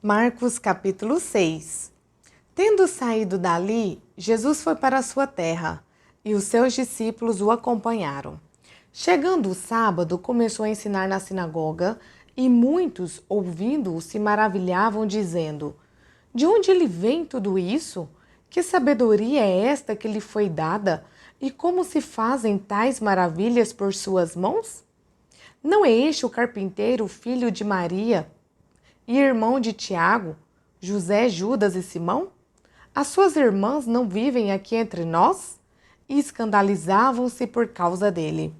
Marcos capítulo 6. Tendo saído dali, Jesus foi para a sua terra, e os seus discípulos o acompanharam. Chegando o sábado, começou a ensinar na sinagoga, e muitos, ouvindo-o, se maravilhavam, dizendo: De onde lhe vem tudo isso? Que sabedoria é esta que lhe foi dada? E como se fazem tais maravilhas por suas mãos? Não é este o carpinteiro, filho de Maria, e irmão de Tiago, José, Judas e Simão? As suas irmãs não vivem aqui entre nós? E escandalizavam-se por causa dele.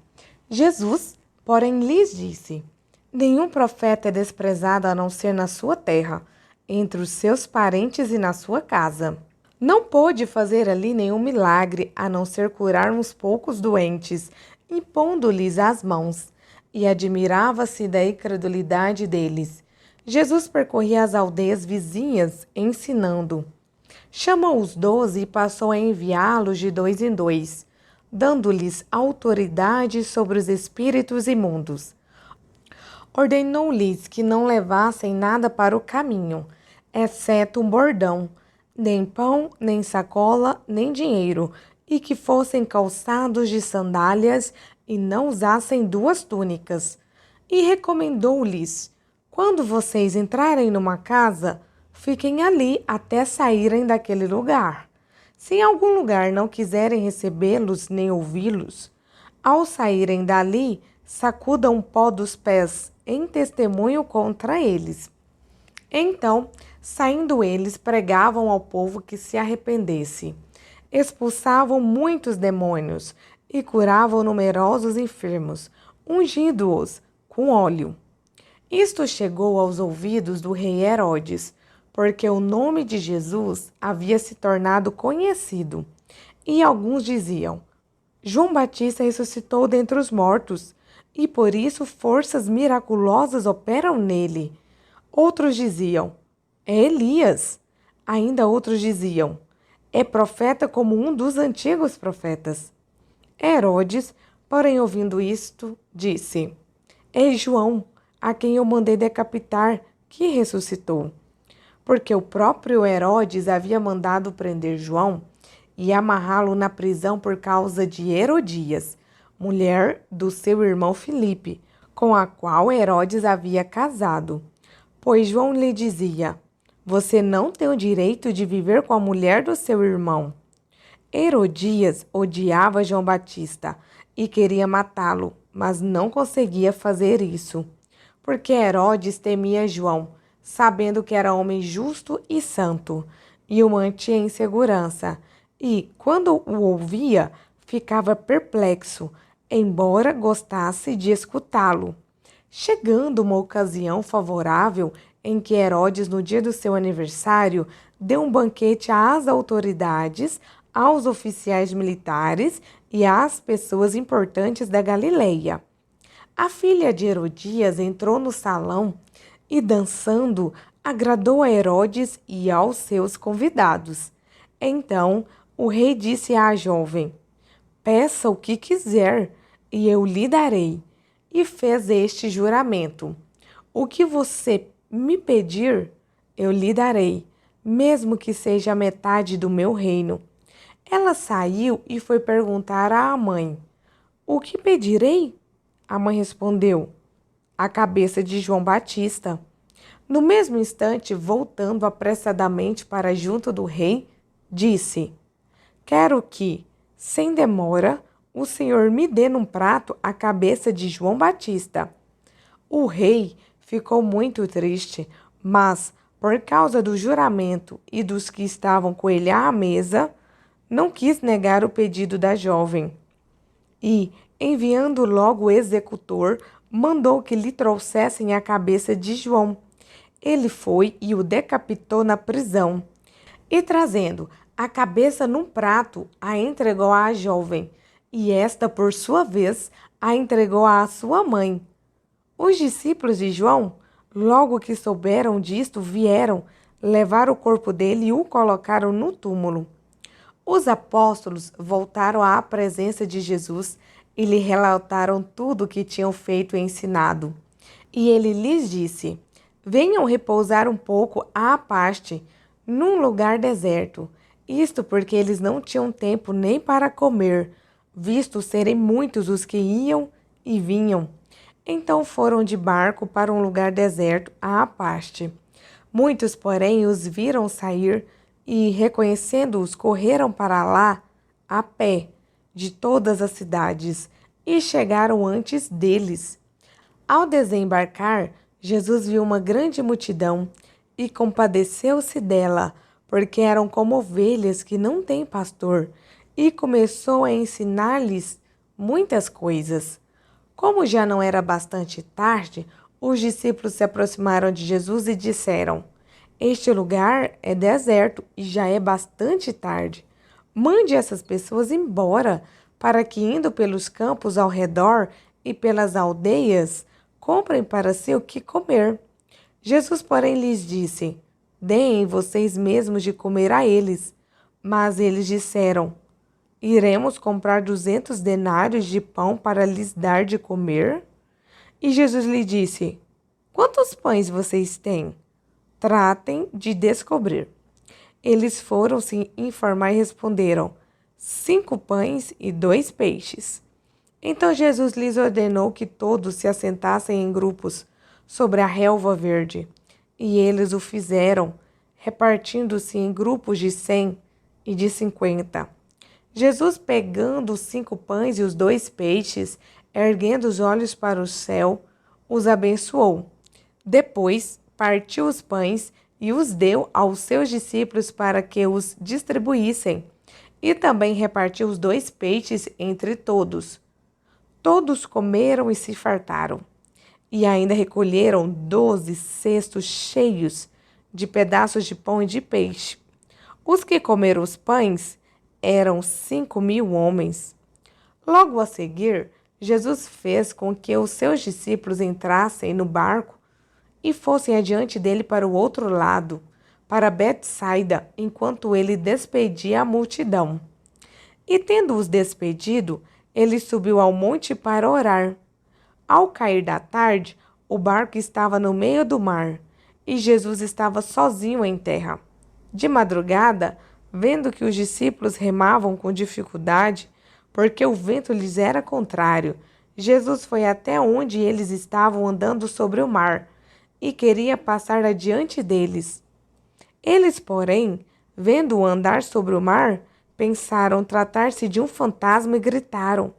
Jesus, porém, lhes disse: Nenhum profeta é desprezado a não ser na sua terra, entre os seus parentes e na sua casa. Não pôde fazer ali nenhum milagre, a não ser curar uns poucos doentes, impondo-lhes as mãos. E admirava-se da incredulidade deles. Jesus percorria as aldeias vizinhas, ensinando. Chamou os 12 e passou a enviá-los de 2 em 2, dando-lhes autoridade sobre os espíritos imundos. Ordenou-lhes que não levassem nada para o caminho, exceto um bordão, nem pão, nem sacola, nem dinheiro, e que fossem calçados de sandálias e não usassem 2 túnicas. E recomendou-lhes: Quando vocês entrarem numa casa, fiquem ali até saírem daquele lugar. Se em algum lugar não quiserem recebê-los nem ouvi-los, ao saírem dali, sacudam o pó dos pés em testemunho contra eles. Então, saindo eles, pregavam ao povo que se arrependesse. Expulsavam muitos demônios e curavam numerosos enfermos, ungindo-os com óleo. Isto chegou aos ouvidos do rei Herodes, porque o nome de Jesus havia se tornado conhecido. E alguns diziam: João Batista ressuscitou dentre os mortos, e por isso forças miraculosas operam nele. Outros diziam: É Elias. Ainda outros diziam: É profeta como um dos antigos profetas. Herodes, porém, ouvindo isto, disse: É João, a quem eu mandei decapitar, que ressuscitou. Porque o próprio Herodes havia mandado prender João e amarrá-lo na prisão por causa de Herodias, mulher do seu irmão Filipe, com a qual Herodes havia casado. Pois João lhe dizia: Você não tem o direito de viver com a mulher do seu irmão. Herodias odiava João Batista e queria matá-lo, mas não conseguia fazer isso, porque Herodes temia João, sabendo que era homem justo e santo, e o mantinha em segurança, e, quando o ouvia, ficava perplexo, embora gostasse de escutá-lo. Chegando uma ocasião favorável em que Herodes, no dia do seu aniversário, deu um banquete às autoridades, aos oficiais militares e às pessoas importantes da Galileia. A filha de Herodias entrou no salão e, dançando, agradou a Herodes e aos seus convidados. Então, o rei disse à jovem: Peça o que quiser, e eu lhe darei. E fez este juramento: O que você me pedir, eu lhe darei, mesmo que seja a metade do meu reino. Ela saiu e foi perguntar à mãe: O que pedirei? A mãe respondeu: A cabeça de João Batista. No mesmo instante, voltando apressadamente para junto do rei, disse: Quero que, sem demora, o senhor me dê num prato a cabeça de João Batista. O rei ficou muito triste, mas, por causa do juramento e dos que estavam com ele à mesa, não quis negar o pedido da jovem. E, enviando logo o executor, mandou que lhe trouxessem a cabeça de João. Ele foi e o decapitou na prisão. E, trazendo a cabeça num prato, a entregou à jovem, e esta, por sua vez, a entregou à sua mãe. Os discípulos de João, logo que souberam disto, vieram levar o corpo dele e o colocaram no túmulo. Os apóstolos voltaram à presença de Jesus e lhe relataram tudo o que tinham feito e ensinado. E ele lhes disse: venham repousar um pouco à parte, num lugar deserto. Isto porque eles não tinham tempo nem para comer, visto serem muitos os que iam e vinham. Então foram de barco para um lugar deserto à parte. Muitos, porém, os viram sair e, reconhecendo-os, correram para lá a pé de todas as cidades e chegaram antes deles. Ao desembarcar, Jesus viu uma grande multidão e compadeceu-se dela, porque eram como ovelhas que não têm pastor, e começou a ensinar-lhes muitas coisas. Como já não era bastante tarde, os discípulos se aproximaram de Jesus e disseram: Este lugar é deserto e já é bastante tarde. Mande essas pessoas embora, para que, indo pelos campos ao redor e pelas aldeias, comprem para si o que comer. Jesus, porém, lhes disse: Deem vocês mesmos de comer a eles. Mas eles disseram: Iremos comprar 200 denários de pão para lhes dar de comer? E Jesus lhe disse: Quantos pães vocês têm? Tratem de descobrir. Eles foram se informar e responderam: 5 pães e 2 peixes. Então Jesus lhes ordenou que todos se assentassem em grupos sobre a relva verde. E eles o fizeram, repartindo-se em grupos de 100 e de 50. Jesus, pegando os 5 pães e os 2 peixes, erguendo os olhos para o céu, os abençoou. Depois, partiu os pães e os deu aos seus discípulos para que os distribuíssem. E também repartiu os 2 peixes entre todos. Todos comeram e se fartaram. E ainda recolheram 12 cestos cheios de pedaços de pão e de peixe. Os que comeram os pães eram 5.000 homens. Logo a seguir, Jesus fez com que os seus discípulos entrassem no barco e fossem adiante dele para o outro lado, para Betsaida, enquanto ele despedia a multidão. E tendo-os despedido, ele subiu ao monte para orar. Ao cair da tarde, o barco estava no meio do mar, e Jesus estava sozinho em terra. De madrugada, vendo que os discípulos remavam com dificuldade, porque o vento lhes era contrário, Jesus foi até onde eles estavam andando sobre o mar, e queria passar adiante deles. Eles, porém, vendo-o andar sobre o mar, pensaram tratar-se de um fantasma e gritaram,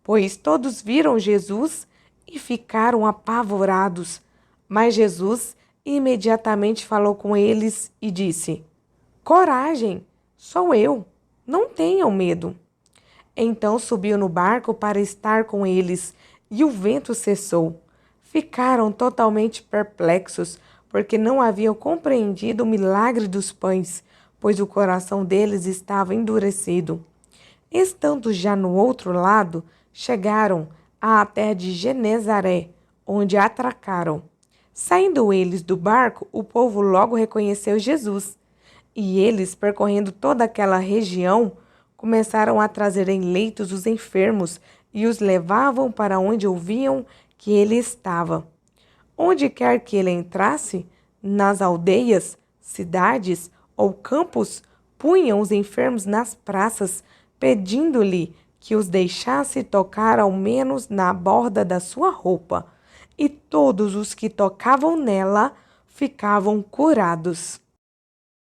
pois todos viram Jesus e ficaram apavorados. Mas Jesus imediatamente falou com eles e disse: Coragem, sou eu, não tenham medo. Então subiu no barco para estar com eles, e o vento cessou. Ficaram totalmente perplexos, porque não haviam compreendido o milagre dos pães, pois o coração deles estava endurecido. Estando já no outro lado, chegaram à terra de Genezaré, onde atracaram. Saindo eles do barco, o povo logo reconheceu Jesus. E eles, percorrendo toda aquela região, começaram a trazer em leitos os enfermos e os levavam para onde ouviam que ele estava. Onde quer que ele entrasse, nas aldeias, cidades ou campos, punham os enfermos nas praças, pedindo-lhe que os deixasse tocar ao menos na borda da sua roupa. E todos os que tocavam nela ficavam curados.